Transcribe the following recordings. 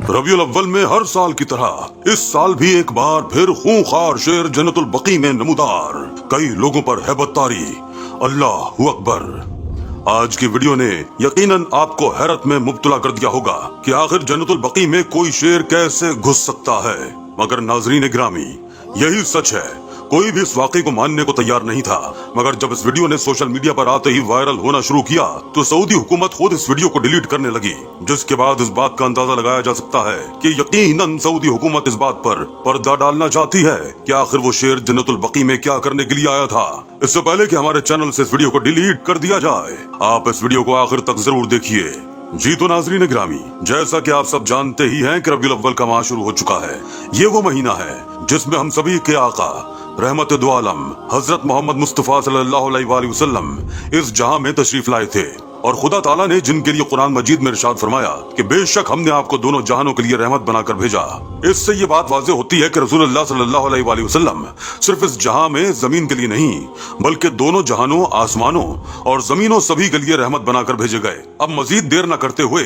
रबीउल अव्वल में हर साल की तरह इस साल भी एक बार फिर खूंखार शेर जन्नतुल बकी में नमूदार, कई लोगों पर हैबत तारी। अल्लाहु अकबर। आज की वीडियो ने यकीनन आपको हैरत में मुब्तला कर दिया होगा कि आखिर जन्नतुल बकी में कोई शेर कैसे घुस सकता है। मगर नाजरीन ग्रामी, यही सच है। कोई भी इस वाकई को मानने को तैयार नहीं था, मगर जब इस वीडियो ने सोशल मीडिया पर आते ही वायरल होना शुरू किया तो सऊदी हुकूमत खुद इस वीडियो को डिलीट करने लगी, जिसके बाद इस बात का अंदाजा लगाया जा सकता है कि यकीनन सऊदी हुकूमत इस बात पर पर्दा डालना चाहती है कि आखिर वो शेर जन्नतुल बकी में क्या करने के लिए आया था। इससे पहले कि हमारे चैनल से इस वीडियो को डिलीट कर दिया जाए, आप इस वीडियो को आखिर तक जरूर देखिए। जी तो नाजरीन ग्रामी, जैसा कि आप सब जानते ही हैं कि रबीउल अव्वल का माह शुरू हो चुका है। ये वो महीना है जिसमें हम सभी के आका रहमत दो आलम हजरत मोहम्मद मुस्तफा सल्लल्लाहु अलैहि वसल्लम इस जहां में तशरीफ लाए थे, और खुदा ताला ने जिनके लिए कुरान मजीद में इरशाद फरमाया कि बेशक हमने आपको दोनों जहानों के लिए रहमत बनाकर भेजा। इससे ये बात वाज़ेह होती है कि रसूलुल्लाह सल्लल्लाहु अलैहि वसल्लम सिर्फ इस जहां में जमीन के लिए नहीं, बल्कि दोनों जहानों आसमानों और जमीनों सभी के लिए रहमत बनाकर भेजे गए। अब मजीद देर न करते हुए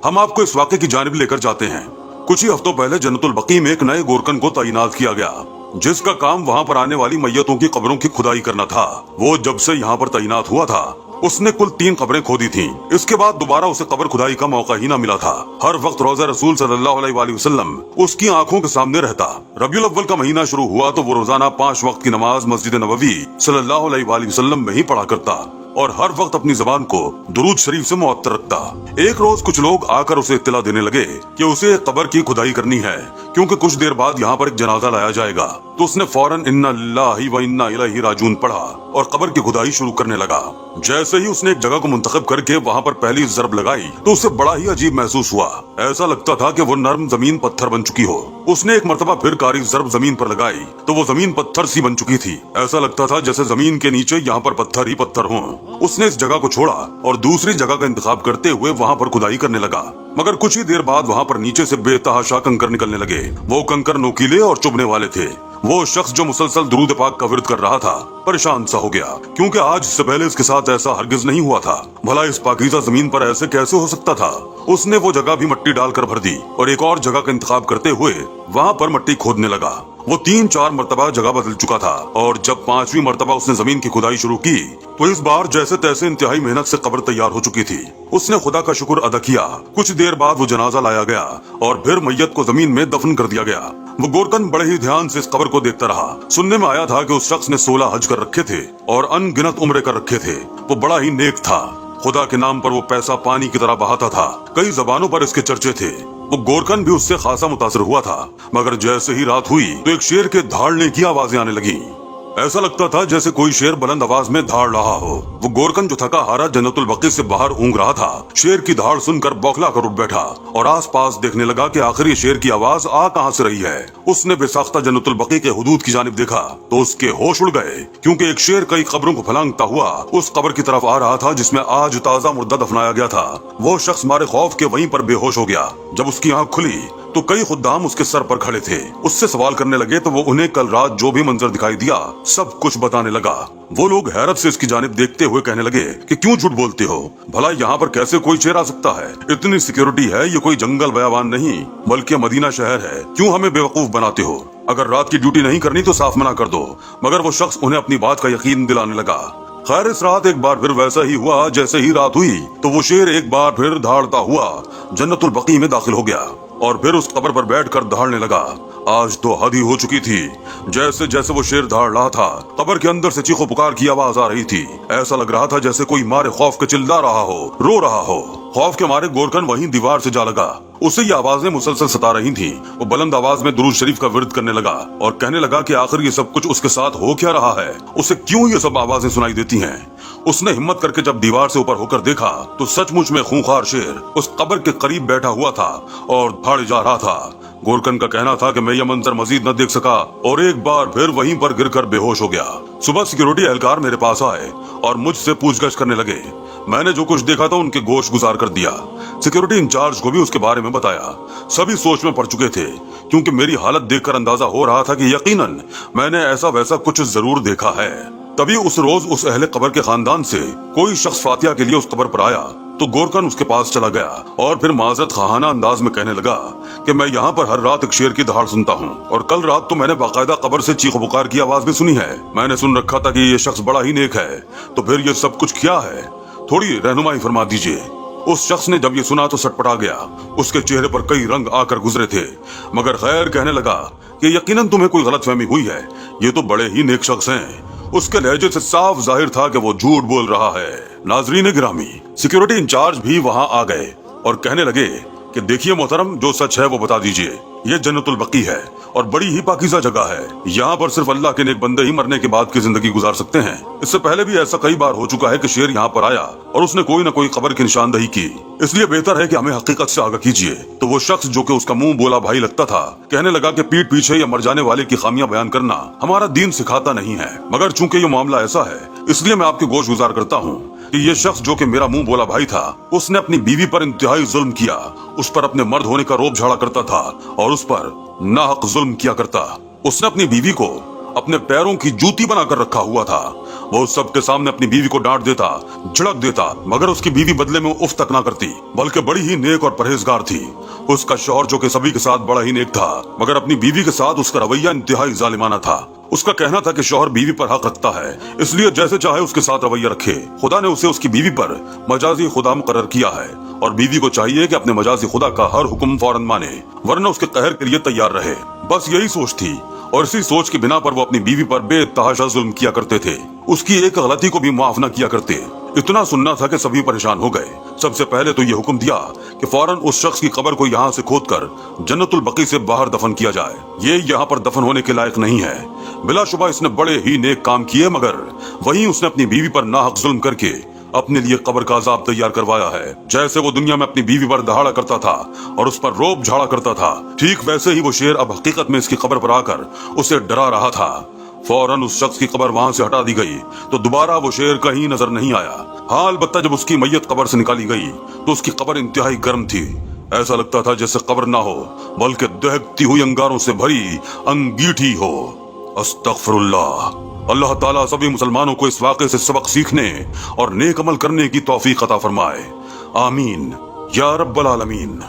हम आपको इस वाक़े की जानिब लेकर जाते हैं। कुछ ही हफ्तों पहले जन्नतुल बकी में एक नए गोरकन को तैनात किया गया, जिसका काम वहाँ पर आने वाली मैयतों की कब्रों की खुदाई करना था। वो जब से यहाँ पर तैनात हुआ था उसने कुल 3 कब्रें खोदी थीं। इसके बाद दोबारा उसे कब्र खुदाई का मौका ही न मिला था। हर वक्त रोजा रसूल सल्लल्लाहु अलैहि वसल्लम उसकी आंखों के सामने रहता। रबीउल अव्वल का महीना शुरू हुआ तो वो रोजाना 5 वक्त की नमाज मस्जिद नबवी सल्लल्लाहु अलैहि वसल्लम में ही पढ़ा करता और हर वक्त अपनी जबान को दुरूद शरीफ से मुअत्तर रखता। एक रोज कुछ लोग आकर उसे इत्तला देने लगे कि उसे कब्र की खुदाई करनी है, क्योंकि कुछ देर बाद यहाँ पर एक जनाजा लाया जाएगा। तो उसने फौरन इन्ना लिल्लाहि व इन्ना इलैहि राजिऊन पढ़ा और कब्र की खुदाई शुरू करने लगा। जैसे ही उसने एक जगह को मुंतखब करके वहाँ पर पहली ज़रब लगाई तो उसे बड़ा ही अजीब महसूस हुआ। ऐसा लगता था कि वो नर्म जमीन पत्थर बन चुकी हो। उसने एक मर्तबा फिर कारी ज़रब जमीन पर लगाई तो वो जमीन पत्थर सी बन चुकी थी। ऐसा लगता था जैसे जमीन के नीचे यहाँ पर पत्थर ही पत्थर हों। उसने इस जगह को छोड़ा और दूसरी जगह का इंतखाब करते हुए वहाँ पर खुदाई करने लगा। मगर कुछ ही देर बाद वहाँ पर नीचे से बेतहाशा कंकर निकलने लगे। वो कंकर नोकीले और चुभने वाले थे। वो शख्स जो मुसलसल दुरूद पाक का विर्द कर रहा था परेशान सा हो गया, क्योंकि आज से पहले इसके साथ ऐसा हरगिज नहीं हुआ था। भला इस पाकीज़ा जमीन पर ऐसे कैसे हो सकता था। उसने वो जगह भी मट्टी डालकर भर दी और एक और जगह का इंतखाब करते हुए वहाँ पर मट्टी खोदने लगा। वो 3-4 मरतबा जगह बदल चुका था और जब 5वीं मरतबा उसने जमीन की खुदाई शुरू की तो इस बार जैसे तैसे इंतहाई मेहनत से कब्र तैयार हो चुकी थी। उसने खुदा का शुक्र अदा किया। कुछ देर बाद वो जनाजा लाया गया और फिर मैयत को जमीन में दफन कर दिया गया। वो गोरकन बड़े ही ध्यान से इस कब्र को देखता रहा। सुनने में आया था कि उस शख्स ने 16 हज कर रखे थे और अनगिनत उम्रे कर रखे थे। वो बड़ा ही नेक था। खुदा के नाम पर वो पैसा पानी की तरह बहाता था। कई जबानों पर इसके चर्चे थे। वो गोरकन भी उससे खासा मुतासिर हुआ था। मगर जैसे ही रात हुई तो एक शेर के दहाड़ने की आवाजें आने लगी। ऐसा लगता था जैसे कोई शेर बुलंद आवाज में दहाड़ रहा हो। वो गोरकन जो थका हारा जन्नतुल बकी से बाहर ऊँग रहा था, शेर की दहाड़ सुनकर बौखला कर उठ बैठा और आसपास देखने लगा कि आखिर ये शेर की आवाज आ कहां से रही है। उसने बेसाख्ता जन्नतुल बकी के हुदूद की जानिब देखा तो उसके होश उड़ गए, क्योंकि एक शेर कई कब्रों को फलांगता हुआ उस कब्र की तरफ आ रहा था जिसमें आज ताजा मुर्दा दफनाया गया था। वो शख्स मारे खौफ के वहीं पर बेहोश हो गया। जब उसकी आंख खुली तो कई खुद्दाम उसके सर पर खड़े थे। उससे सवाल करने लगे तो वो उन्हें कल रात जो भी मंजर दिखाई दिया सब कुछ बताने लगा। वो लोग हैरत से इसकी जानिब देखते हुए कहने लगे कि क्यों झूठ बोलते हो, भला यहाँ पर कैसे कोई शेर आ सकता है। इतनी सिक्योरिटी है, ये कोई जंगल बयाबान नहीं बल्कि मदीना शहर है। क्यों हमें बेवकूफ बनाते हो। अगर रात की ड्यूटी नहीं करनी तो साफ मना कर दो। मगर वो शख्स उन्हें अपनी बात का यकीन दिलाने लगा। खैर, इस रात एक बार फिर वैसा ही हुआ। जैसे ही रात हुई तो वो शेर एक बार फिर दहाड़ता हुआ जन्नतुल बकी में दाखिल हो गया और फिर उस कब्र पर बैठकर दहाड़ने लगा। आज तो हद ही हो चुकी थी। जैसे जैसे वो शेर दहाड़ रहा था कब्र के अंदर से चीखो पुकार की आवाज आ रही थी। ऐसा लग रहा था जैसे कोई मारे खौफ के चिल्ला रहा हो, रो रहा हो। खौफ के मारे गोरकन वहीं दीवार से जा लगा। उसे ये आवाजें मुसलसल सता रही थी। वो बुलंद आवाज में दुरूद शरीफ का विर्द करने लगा और कहने लगा कि आखिर ये सब कुछ उसके साथ हो क्या रहा है, उसे क्यों ये सब आवाजें सुनाई देती हैं। उसने हिम्मत करके जब दीवार से ऊपर होकर देखा तो सचमुच में खूंखार शेर उस कब्र के करीब बैठा हुआ था और दहाड़े जा रहा था। गोरकन का कहना था कि मैं यह मंजर मजीद न देख सका और एक बार फिर वहीं पर गिरकर बेहोश हो गया। सुबह सिक्योरिटी एहलकार मेरे पास आए और मुझसे पूछगछ करने लगे। मैंने जो कुछ देखा था उनके गोश गुजार कर दिया। सिक्योरिटी इंचार्ज को भी उसके बारे में बताया। सभी सोच में पड़ चुके थे, क्योंकि मेरी हालत देखकर अंदाजा हो रहा था कि यकीनन मैंने ऐसा वैसा कुछ जरूर देखा है। तभी उस रोज उस अहले कब्र के खानदान से कोई शख्स फातिहा के लिए उस कब्र पर आया तो गोरकन उसके पास चला गया और फिर माजरत खाना अंदाज में कहने लगा कि मैं यहाँ पर हर रात एक शेर की दहाड़ सुनता हूँ और कल रात तो मैंने बाकायदा कब्र से चीख पुकार की आवाज भी सुनी है। मैंने सुन रखा था कि ये शख्स बड़ा ही नेक है, तो फिर ये सब कुछ क्या है, थोड़ी रहनुमाई फरमा दीजिए। उस शख्स ने जब ये सुना तो सटपटा गया। उसके चेहरे पर कई रंग आकर गुजरे थे, मगर खैर कहने लगा कि यकीनन तुम्हें कोई गलतफहमी हुई है, ये तो बड़े ही नेक शख्स हैं। उसके लहजे से साफ जाहिर था कि वो झूठ बोल रहा है। नाजरीन गिरामी, सिक्योरिटी इंचार्ज भी वहां आ गए और कहने लगे कि देखिए मोहतरम, जो सच है वो बता दीजिए। ये जन्नतुल बकी है और बड़ी ही पाकीज़ा जगह है। यहाँ पर सिर्फ अल्लाह के नेक बंदे ही मरने के बाद की जिंदगी गुजार सकते हैं। इससे पहले भी ऐसा कई बार हो चुका है कि शेर यहाँ पर आया और उसने कोई न कोई कब्र की निशानदही की। इसलिए बेहतर है कि हमें हकीकत से आगाह कीजिए। तो वो शख्स जो कि उसका मुंह बोला भाई लगता था, कहने लगा कि पीठ पीछे या मर जाने वाले की खामियां बयान करना हमारा दीन सिखाता नहीं है, मगर चूंकि ये मामला ऐसा है इसलिए मैं आपकी गोश गुजार करता हूँ कि ये शख्स जो कि मेरा मुंह बोला भाई था, उसने अपनी बीवी पर इंतहाई जुल्म किया। उस पर अपने मर्द होने का रोब झाड़ा करता था और उस पर नाहक जुल्म किया करता। उसने अपनी बीवी को अपने पैरों की जूती बनाकर रखा हुआ था। वो सबके सामने अपनी बीवी को डांट देता, झड़क देता, मगर उसकी बीवी बदले में उफ तक ना करती, बल्कि बड़ी ही नेक और परहेजगार थी। उसका शौहर जो कि सभी के साथ बड़ा ही नेक था, मगर अपनी बीवी के साथ उसका रवैया इंतहाई जालिमाना था। उसका कहना था कि शौहर बीवी पर हक रखता है, इसलिए जैसे चाहे उसके साथ रवैया रखे। खुदा ने उसे उसकी बीवी पर मजाजी खुदा मुकर्रर किया है और बीवी को चाहिए कि अपने मजाजी खुदा का हर हुक्म फौरन माने, वरना उसके कहर के लिए तैयार रहे। बस यही सोच थी और इसी सोच की बिना पर वो अपनी बीवी पर बेतहाशा जुल्म किया करते थे। उसकी एक गलती को भी माफ न किया करते। इतना सुनना था कि सभी परेशान हो गए। सबसे पहले तो ये हुक्म दिया कि फौरन उस शख्स की कब्र को यहाँ से खोदकर जन्नतुल बकी से बाहर दफन किया जाए। ये यहाँ पर दफन होने के लायक नहीं है। बिलाशुबा इसने बड़े ही नेक काम किए, मगर वहीं उसने अपनी बीवी पर नाहक जुल्म करके अपने लिए कब्र का अजाब तैयार करवाया है। जैसे वो दुनिया में अपनी बीवी पर दहाड़ा करता था और उस पर रोब झाड़ा करता था, ठीक वैसे ही वो शेर अब हकीकत में इसकी कब्र पर आकर उसे डरा रहा था। फौरन उस शख्स की कब्र वहां से हटा दी गई तो दोबारा वो शेर कहीं नजर नहीं आया। हाँ, अलबत्ता जब उसकी मैयत कब्र से निकाली गई तो उसकी कब्र इंतहाई गर्म थी। ऐसा लगता था जैसे कब्र ना हो बल्कि दहकती हुई अंगारों से भरी अंगीठी हो। अस्तगफिरुल्लाह। अल्लाह ताला सभी मुसलमानों को इस वाक़े से सबक सीखने और नेक अमल करने की तौफीक अता फरमाए। आमीन या रब्बल आलमीन।